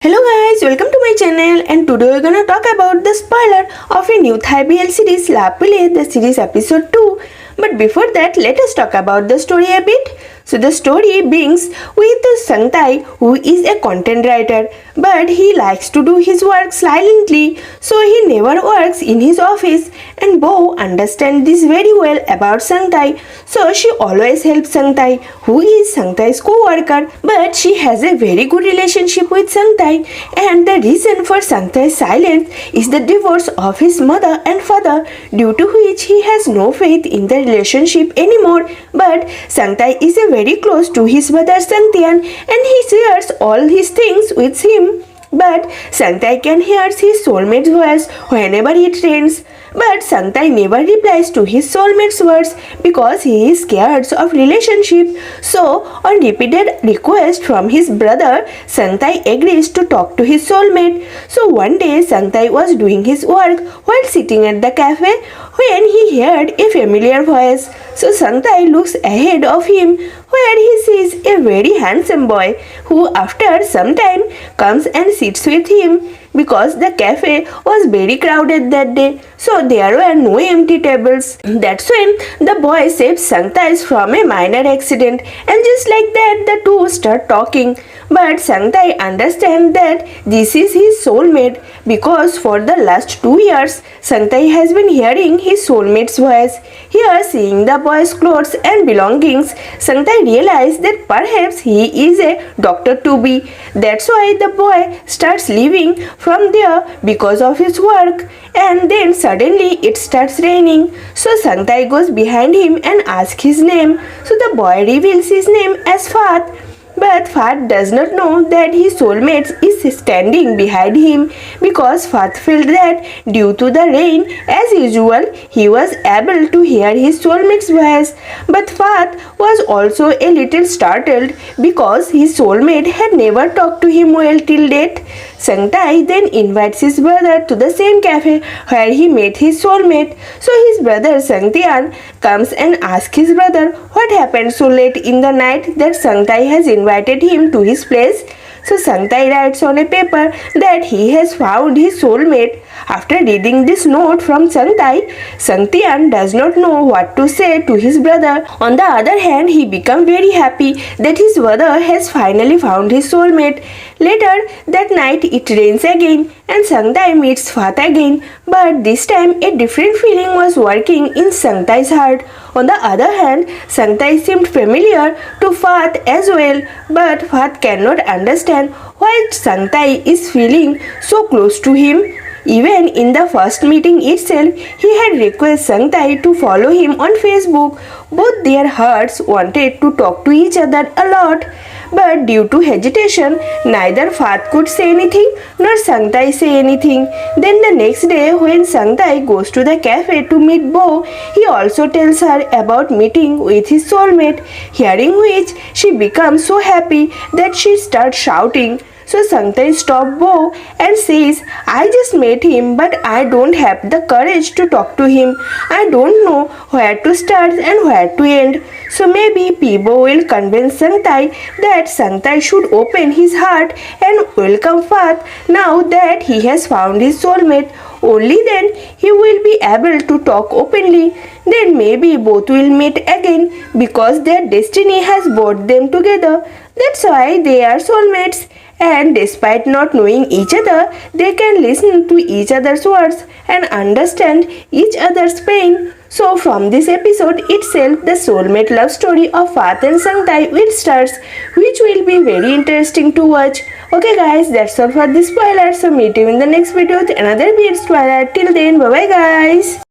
Hello guys, welcome to my channel and today we're gonna talk about the spoiler of a new thaibl series Pluie, the series episode 2. But before that, let us talk about the story a bit. So the story begins with Saengtai, who is a content writer, but he likes to do his work silently, so he never works in his office. And Bo understands this very well about Saengtai, so she always helps Saengtai, who is Saengtai's co-worker. But she has a very good relationship with Saengtai, and the reason for Saengtai's silence is the divorce of his mother and father, due to which he has no faith in the relationship anymore. But Saengtai is very close to his brother Saengtian and he shares all his things with him. But Saengtai can hear his soulmate's voice whenever he trains. But Saengtai never replies to his soulmate's words because he is scared of relationship. So, on repeated request from his brother, Saengtai agrees to talk to his soulmate. So one day, Saengtai was doing his work while sitting at the cafe when he heard a familiar voice. So Saengtai looks ahead of him where he sees a very handsome boy who after some time comes and sits with him because the cafe was very crowded that day, so there were no empty tables. That's when the boy saves Saengtai from a minor accident, and just like that the two start talking. But Saengtai understands that this is his soulmate because for the last 2 years Saengtai has been hearing his soulmate's voice. Here, seeing the boy's clothes and belongings, Saengtai realized that perhaps he is a doctor to be. That's why the boy starts leaving from there because of his work. And then suddenly it starts raining. So Saengtai goes behind him and asks his name. So the boy reveals his name as Phat. But Phat does not know that his soulmate is standing behind him because Phat felt that due to the rain, as usual, he was able to hear his soulmate's voice. But Phat was also a little startled because his soulmate had never talked to him well till date. Saengtai then invites his brother to the same cafe where he met his soulmate. So his brother Saengtian comes and asks his brother what happened so late in the night that Saengtai has invited him to his place. So Saengtai writes on a paper that he has found his soulmate. After reading this note from Saengtai, Saengtian does not know what to say to his brother. On the other hand, he becomes very happy that his brother has finally found his soulmate. Later that night it rains again and Saengtai meets Phat again, but this time a different feeling was working in Saengtai's heart. On the other hand, Saengtai seemed familiar to Phat as well, but Phat cannot understand why Saengtai is feeling so close to him. Even in the first meeting itself, he had requested Saengtai to follow him on Facebook. Both their hearts wanted to talk to each other a lot. But due to hesitation, neither Phat could say anything nor Saengtai say anything. Then the next day when Saengtai goes to the cafe to meet Bo, he also tells her about meeting with his soulmate, hearing which she becomes so happy that she starts shouting. So Saengtai stops Bo and says, I just met him but I don't have the courage to talk to him. I don't know where to start and where to end. So maybe Peebo will convince Saengtai that Saengtai should open his heart and welcome Phat now that he has found his soulmate. Only then he will be able to talk openly. Then maybe both will meet again because their destiny has brought them together. That's why they are soulmates. And despite not knowing each other, they can listen to each other's words and understand each other's pain. So from this episode itself, the soulmate love story of Phat and Saengtai will start, which will be very interesting to watch. Okay guys, that's all for this spoiler. So meet you in the next video with another weird spoiler. Till then, bye bye guys.